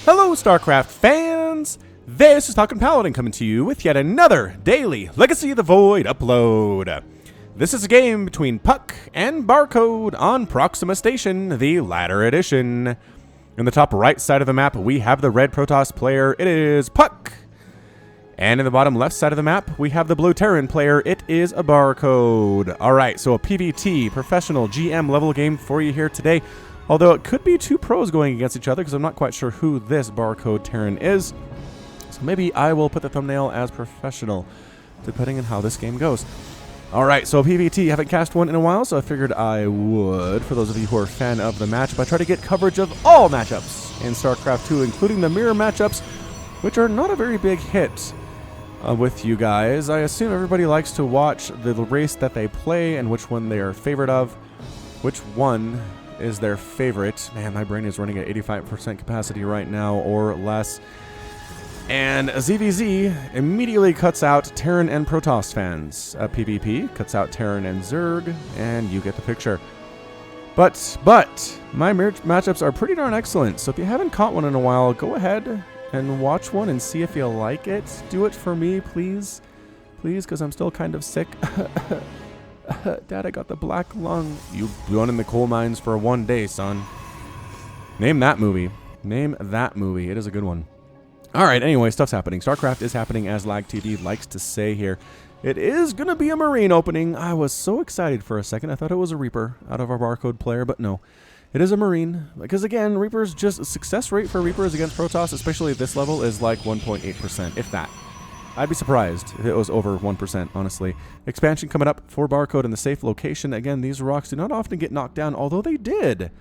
Hello, StarCraft fans! This is Talkin' Paladin coming to you with yet another daily Legacy of the Void upload. This is a game between puCK and Barcode on Proxima Station, the latter edition. In the top right side of the map, we have the red Protoss player. It is puCK. And in the bottom left side of the map, we have the blue Terran player. It is a Barcode. Alright, so a PvT, professional GM level game for you here today. Although it could be two pros going against each other because I'm not quite sure who this Barcode Terran is. So maybe I will put the thumbnail as professional, depending on how this game goes. Alright, so PvT, haven't cast one in a while, so I figured I would, for those of you who are a fan of the matchup, I try to get coverage of all matchups in StarCraft 2, including the mirror matchups, which are not a very big hit with you guys. I assume everybody likes to watch the race that they play and which one they are favorite of. Which one is their favorite? Man, my brain is running at 85% capacity right now or less. And ZVZ immediately cuts out Terran and Protoss fans. PvP cuts out Terran and Zerg, and you get the picture. But my matchups are pretty darn excellent, so if you haven't caught one in a while, go ahead and watch one and see if you like it. Do it for me, please. Please, because I'm still kind of sick. Dad, I got the black lung. You've been in the coal mines for one day, son. Name that movie. Name that movie. It is a good one. Alright, anyway, stuff's happening. StarCraft is happening, as LOTV likes to say here. It is going to be a Marine opening. I was so excited for a second. I thought it was a Reaper out of our Barcode player, but no. It is a Marine. Because, again, Reapers, just success rate for Reapers against Protoss, especially at this level, is like 1.8%, if that. I'd be surprised if it was over 1%, honestly. Expansion coming up for Barcode in the safe location. Again, these rocks do not often get knocked down, although they did.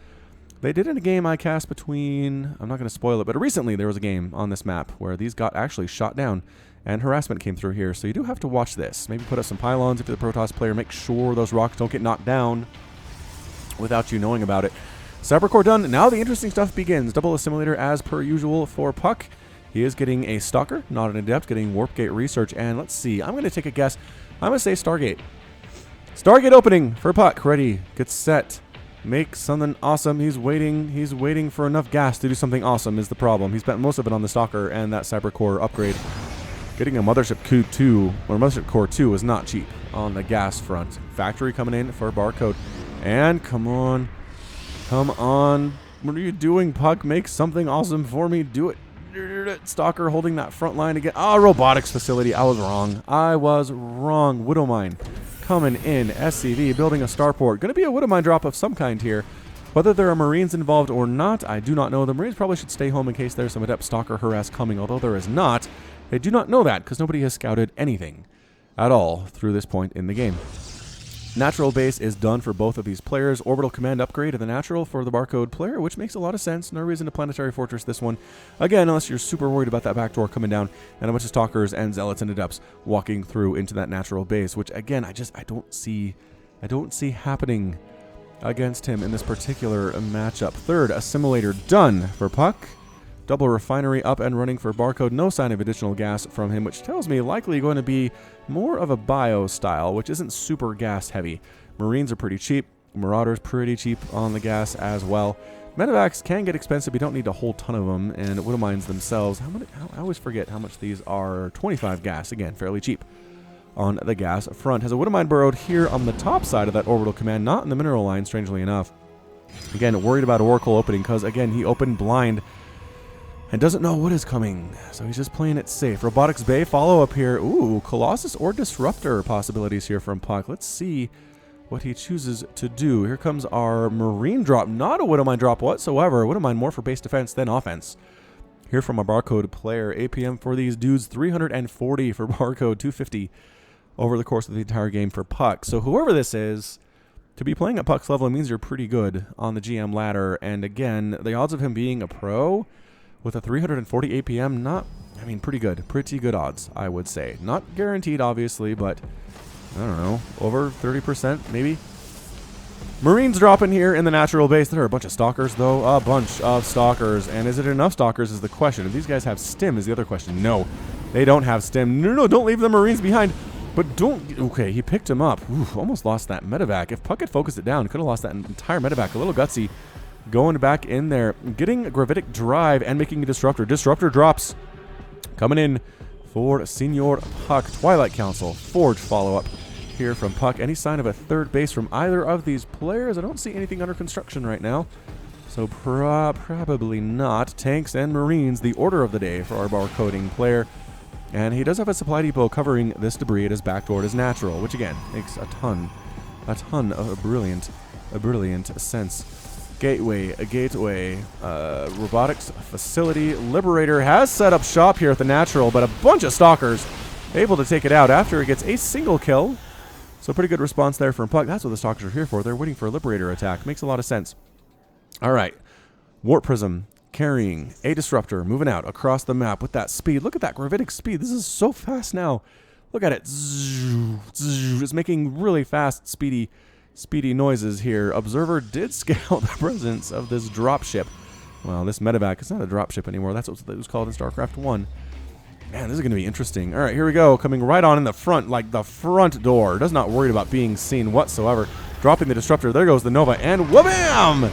They did in a game I cast between, I'm not going to spoil it, but recently there was a game on this map where these got actually shot down and harassment came through here. So you do have to watch this. Maybe put up some pylons if you're the Protoss player. Make sure those rocks don't get knocked down without you knowing about it. Cyber core done. Now the interesting stuff begins. Double assimilator as per usual for puCK. He is getting a Stalker, not an Adept, getting Warp Gate Research. And let's see, I'm going to take a guess. I'm going to say Stargate. Stargate opening for puCK. Ready, get set, make something awesome. He's waiting for enough gas to do something awesome is the problem. He spent most of it on the Stalker and that Cyber Core upgrade. Getting a Mothership Core 2, or Mothership Core 2 is not cheap on the gas front. Factory coming in for Barcode. And come on. Come on. What are you doing, puCK? Make something awesome for me. Do it. Stalker holding that front line again. Oh, robotics facility. I was wrong. Widowmine coming in. SCV building a starport. Going to be a Widowmine drop of some kind here. Whether there are Marines involved or not, I do not know. The Marines probably should stay home in case there's some Adept Stalker harass coming, although there is not. They do not know that because nobody has scouted anything at all through this point in the game. Natural base is done for both of these players. Orbital command upgrade of the natural for the Barcode player, which makes a lot of sense. No reason to planetary fortress this one. Again, unless you're super worried about that backdoor coming down and a bunch of stalkers and zealots and adepts walking through into that natural base, which again, I don't see happening against him in this particular matchup. Third assimilator done for puCK. Double refinery up and running for Barcode. No sign of additional gas from him, which tells me likely going to be more of a bio style, which isn't super gas heavy. Marines are pretty cheap. Marauders pretty cheap on the gas as well. Medevacs can get expensive. You don't need a whole ton of them. And Widowmines themselves, I always forget how much these are. 25 gas, again, fairly cheap on the gas front. Has a Widowmine burrowed here on the top side of that orbital command, not in the mineral line, strangely enough. Again, worried about Oracle opening because, again, he opened blind and doesn't know what is coming, so he's just playing it safe. Robotics Bay follow-up here. Ooh, Colossus or Disruptor possibilities here from puCK. Let's see what he chooses to do. Here comes our Marine drop. Not a Widowmine drop whatsoever. Widowmine more for base defense than offense. Here from a Barcode player. APM for these dudes, 340 for Barcode, 250 over the course of the entire game for puCK. So whoever this is, to be playing at puCK's level means you're pretty good on the GM ladder. And again, the odds of him being a pro with a 340 APM, pretty good. Pretty good odds, I would say. Not guaranteed, obviously, but I don't know, over 30% maybe. Marines dropping here in the natural base. There are a bunch of stalkers, though. A bunch of stalkers. And is it enough stalkers is the question. If these guys have stim is the other question. No, they don't have stim. No, don't leave the Marines behind. But don't... Okay, he picked him up. Ooh, almost lost that medevac. If puCK had focused it down, could have lost that entire medevac. A little gutsy going back in there, getting a gravitic drive and making a disruptor. Disruptor drops. Coming in for Senior puCK. Twilight Council. Forge follow-up here from puCK. Any sign of a third base from either of these players? I don't see anything under construction right now. So probably not. Tanks and Marines, the order of the day for our barcoding player. And he does have a supply depot covering this debris at his back door as natural, which again makes a ton of a brilliant sense. Gateway, robotics facility. Liberator has set up shop here at the natural, but a bunch of stalkers able to take it out after it gets a single kill. So pretty good response there from puCK. That's what the stalkers are here for. They're waiting for a Liberator attack. Makes a lot of sense. All right, Warp Prism carrying a disruptor, moving out across the map with that speed. Look at that gravitic speed. This is so fast now. Look at it. It's making really fast, speedy noises here. Observer did scout the presence of this dropship. Well, this medevac is not a dropship anymore. That's what it was called in StarCraft 1. Man, this is going to be interesting. All right, here we go. Coming right on in the front, like the front door. Does not worry about being seen whatsoever. Dropping the disruptor. There goes the Nova, and wha-bam!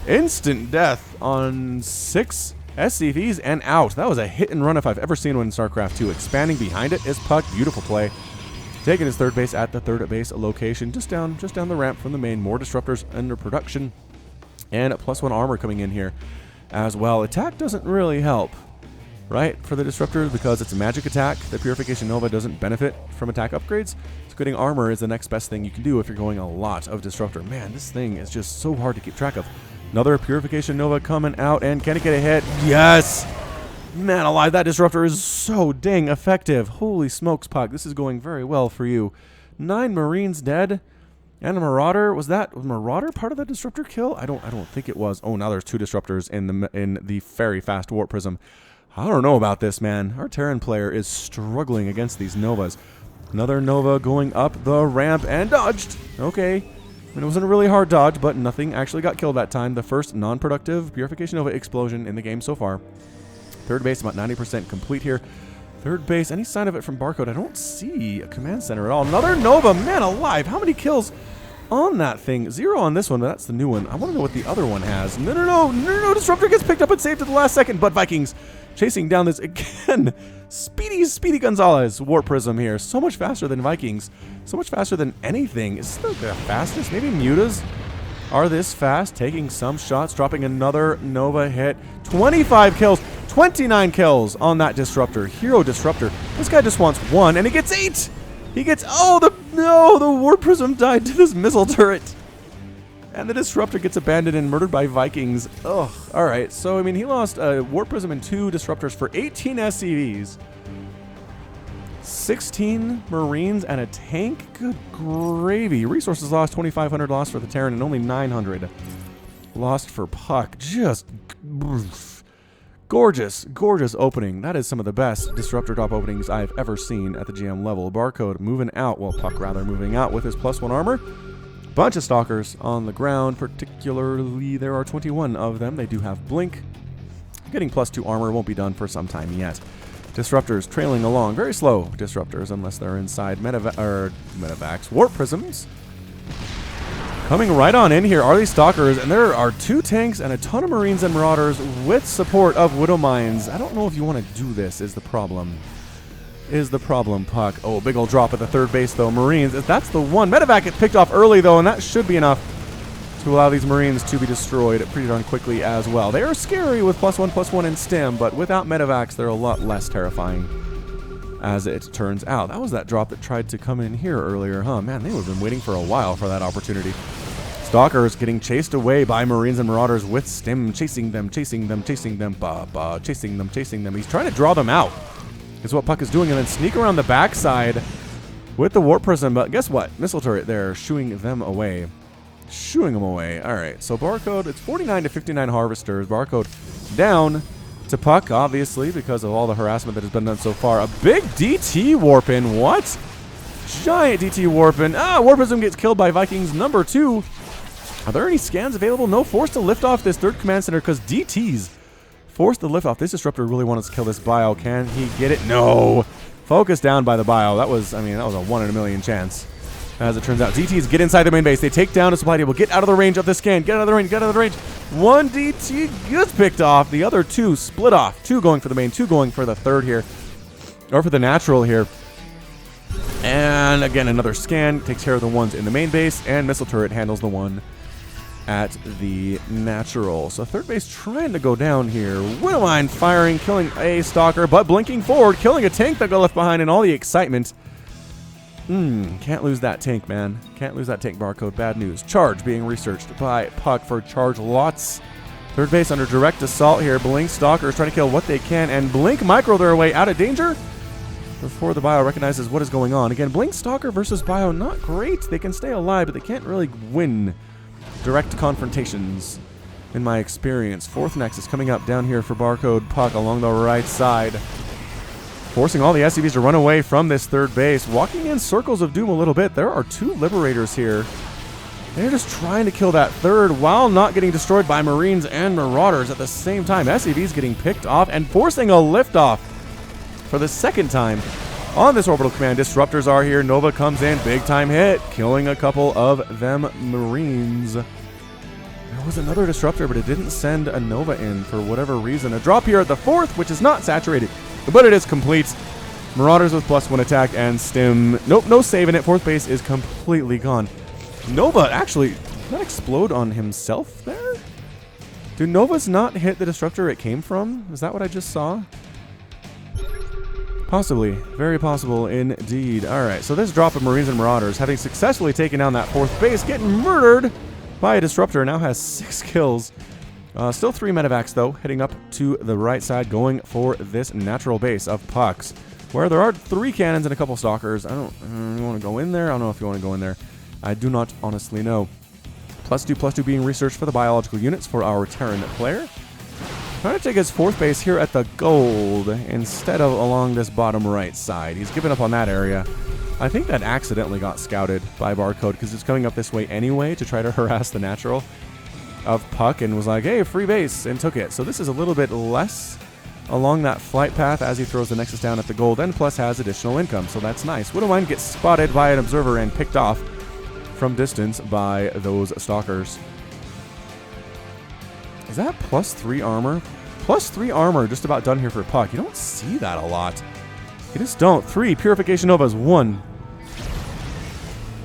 Instant death on 6 SCVs and out. That was a hit and run if I've ever seen one in StarCraft 2. Expanding behind it is puCK. Beautiful play. Taking his third base at the third base location, just down the ramp from the main. More disruptors under production, and a +1 armor coming in here as well. Attack doesn't really help, right, for the disruptor because it's a magic attack. The Purification Nova doesn't benefit from attack upgrades. So getting armor is the next best thing you can do if you're going a lot of disruptor. Man, this thing is just so hard to keep track of. Another Purification Nova coming out, and can it get a hit? Yes! Man alive, that disruptor is so dang effective. Holy smokes, puCK. This is going very well for you. 9 Marines dead. And a Marauder. Was Marauder part of the disruptor kill? I don't think it was. Oh, now there's 2 disruptors in the very fast Warp Prism. I don't know about this, man. Our Terran player is struggling against these Novas. Another Nova going up the ramp and dodged. Okay. And it wasn't a really hard dodge, but nothing actually got killed that time. The first non-productive Purification Nova explosion in the game so far. Third base about 90% complete here. Third base, any sign of it from Barcode? I don't see a command center at all. Another Nova, man alive. How many kills on that thing? 0 on this one, but that's the new one. I want to know what the other one has. No. Disruptor gets picked up and saved at the last second, but Vikings chasing down this again. Speedy Gonzalez Warp Prism here. So much faster than Vikings. So much faster than anything. Is this the fastest? Maybe Mutas are this fast. Taking some shots, dropping another Nova hit. 25 kills. 29 kills on that disruptor. Hero disruptor. This guy just wants 1, and he gets 8. He gets, the Warp Prism died to this missile turret. And the disruptor gets abandoned and murdered by Vikings. Ugh. All right. So, I mean, he lost a Warp Prism and 2 disruptors for 18 SCVs. 16 Marines and a tank? Good gravy. Resources lost, 2,500 lost for the Terran, and only 900 lost for puCK. Just gorgeous opening. That is some of the best disruptor drop openings I've ever seen at the GM level. Barcode moving out, well, puCK rather, moving out with his +1 armor. Bunch of stalkers on the ground, particularly there are 21 of them. They do have blink. Getting +2 armor won't be done for some time yet. Disruptors trailing along, very slow disruptors unless they're inside medevacs. Warp Prisms coming right on in here are these stalkers, and there are 2 tanks and a ton of Marines and Marauders with support of Widow Mines. I don't know if you want to do this is the problem. puCK. Oh, big old drop at the third base though. Marines, that's the one. Medevac gets picked off early though, and that should be enough to allow these Marines to be destroyed pretty darn quickly as well. They are scary with +1/+1 in stim, but without medevacs, they're a lot less terrifying, as it turns out. That was that drop that tried to come in here earlier, huh? Man, they would have been waiting for a while for that opportunity. Stalkers getting chased away by Marines and Marauders with stim, chasing them. Chasing them. He's trying to draw them out, is what puCK is doing, and then sneak around the backside with the Warp Prism. But guess what? Missile turret there, shooing them away. All right, so Barcode, it's 49 to 59 Harvesters. Barcode down to puCK, obviously, because of all the harassment that has been done so far. A big DT warp-in. What? Giant DT warp-in. Warp Prism gets killed by Vikings number 2. Are there any scans available? No. Forced to lift off this third command center because DTs forced to lift off. This disruptor really wants to kill this bio. Can he get it? No. Focused down by the bio. That was a 1 in a million chance. As it turns out, DTs get inside the main base. They take down a supply table. Get out of the range of the scan. Get out of the range. Get out of the range. One DT gets picked off. The other two split off. Two going for the main. Two going for the third here. Or for the natural here. And again, another scan. Takes care of the ones in the main base. And missile turret handles the one at the natural. So third base trying to go down here. Widowmine firing, killing a stalker, but blinking forward, killing a tank that got left behind in all the excitement. Can't lose that tank, man. Can't lose that tank, Barcode. Bad news. Charge being researched by puCK for charge lots. Third base under direct assault here. Blink Stalkers trying to kill what they can, and Blink micro their way out of danger before the Bio recognizes what is going on. Again, Blink Stalker versus Bio, not great. They can stay alive, but they can't really win direct confrontations, in my experience. Fourth Nexus coming up down here for Barcode puCK along the right side, forcing all the SCVs to run away from this third base, walking in circles of doom a little bit. There are two Liberators here. They're just trying to kill that third while not getting destroyed by Marines and Marauders at the same time. SCVs getting picked off and forcing a liftoff for the second time on this orbital command. Disruptors are here. Nova comes in, big time hit, killing a couple of them Marines. There was another disruptor, but it didn't send a Nova in for whatever reason. A drop here at the fourth, which is not saturated, but it is complete. Marauders with +1 attack and stim. Nope, no saving it. Fourth base is completely gone. Nova, actually, did that explode on himself there? Do Novas not hit the disruptor it came from? Is that what I just saw? Possibly. Very possible indeed. Alright, so this drop of Marines and Marauders, having successfully taken down that fourth base, getting murdered by a disruptor, now has 6 kills. Still 3 medevacs, though, heading up to the right side, going for this natural base of puCK's, where there are 3 cannons and a couple stalkers. I don't you want to go in there? I don't know if you want to go in there. I do not honestly know. +2/+2 being researched for the biological units for our Terran player. Trying to take his fourth base here at the gold instead of along this bottom right side. He's given up on that area. I think that accidentally got scouted by Barcode because it's coming up this way anyway to try to harass the natural of puCK, and was like, hey, free base, and took it. So this is a little bit less along that flight path as he throws the Nexus down at the gold, and plus has additional income, so that's nice. Widowmine gets spotted by an observer and picked off from distance by those stalkers. Is that +3 armor? +3 armor just about done here for puCK. You don't see that a lot. You just don't. 3 Purification Novas, 1.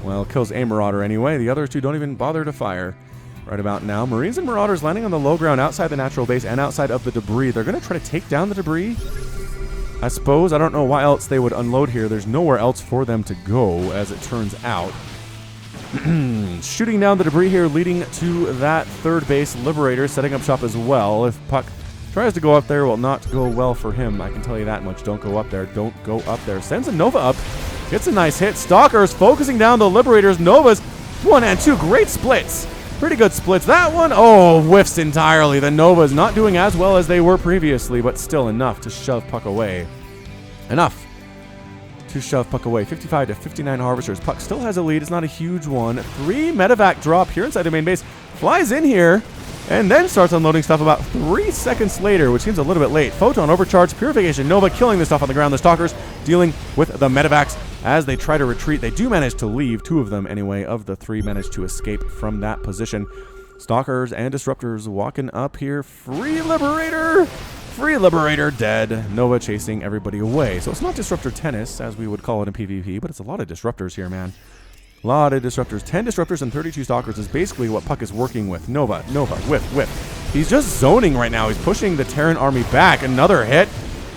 Well, kills a Marauder anyway. The other 2 don't even bother to fire. Right about now, Marines and Marauders landing on the low ground outside the natural base and outside of the debris. They're going to try to take down the debris, I suppose. I don't know why else they would unload here. There's nowhere else for them to go, as it turns out. Shooting down the debris here, leading to that third base. Liberator setting up shop as well. If puCK tries to go up there, will not go well for him. I can tell you that much. Don't go up there. Don't go up there. Sends a Nova up. Gets a nice hit. Stalkers focusing down the Liberators. Novas, 1 and 2. Great splits. Pretty good splits. That one, oh, whiffs entirely. The Novas not doing as well as they were previously, but still enough to shove puCK away. Enough to shove puCK away. 55 to 59 Harvesters. puCK still has a lead. It's not a huge one. 3 medevac drop here inside the main base. Flies in here and then starts unloading stuff about 3 seconds later, which seems a little bit late. Photon overcharged. Purification Nova killing the stuff on the ground. The Stalkers dealing with the medevacs as they try to retreat. They do manage to leave. 2 of them, anyway, of the 3 manage to escape from that position. Stalkers and Disruptors walking up here. Free Liberator! Free Liberator dead. Nova chasing everybody away. So it's not Disruptor tennis, as we would call it in PvP, but it's a lot of Disruptors here, man. A lot of Disruptors. 10 Disruptors and 32 Stalkers is basically what puCK is working with. Nova, whiff, whiff. He's just zoning right now. He's pushing the Terran army back. Another hit.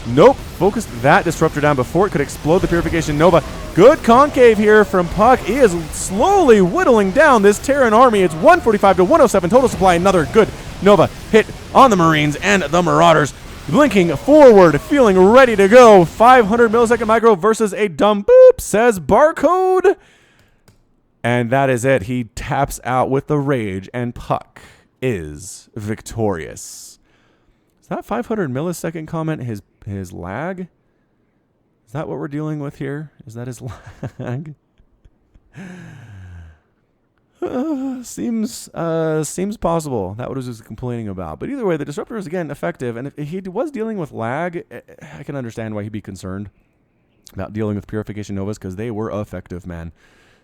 Nope. Focused that Disruptor down before it could explode the Purification Nova. Good concave here from puCK. He is slowly whittling down this Terran army. It's 145 to 107 total supply. Another good Nova hit on the Marines and the Marauders. Blinking forward, feeling ready to go. 500 millisecond micro versus a dumb boop, says Barcode. And that is it. He taps out with the rage, and puCK is victorious. Is that 500 millisecond comment his lag? Is that what we're dealing with here? Is that his lag? Seems possible. That was just complaining about. But either way, the Disruptor is again effective, and if he was dealing with lag, I can understand why he'd be concerned about dealing with Purification Novas, because they were effective, man.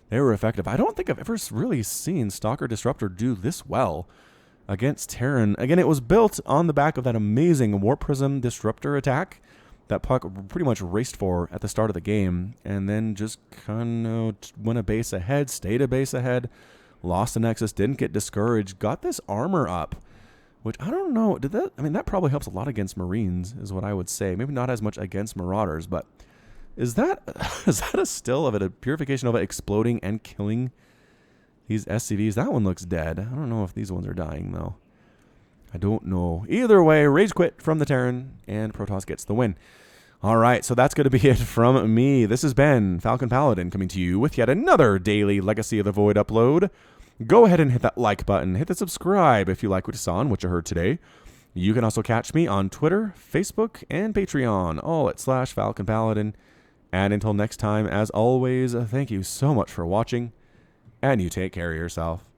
they were effective. I don't think I've ever really seen Stalker Disruptor do this well against Terran. Again, it was built on the back of that amazing Warp Prism Disruptor attack that puCK pretty much raced for at the start of the game, and then just kind of went a base ahead, stayed a base ahead, lost the Nexus, didn't get discouraged, got this armor up, which I don't know, did that, I mean, that probably helps a lot against Marines, is what I would say. Maybe not as much against Marauders, but is that a still of it, a Purification Nova exploding and killing these SCVs? That one looks dead. I don't know if these ones are dying, though. I don't know. Either way, Rage Quit from the Terran, and Protoss gets the win. All right, so that's going to be it from me. This has been Falcon Paladin coming to you with yet another daily Legacy of the Void upload. Go ahead and hit that like button. Hit the subscribe if you like what you saw and what you heard today. You can also catch me on Twitter, Facebook, and Patreon, all at /Falcon Paladin. And until next time, as always, thank you so much for watching, and you take care of yourself.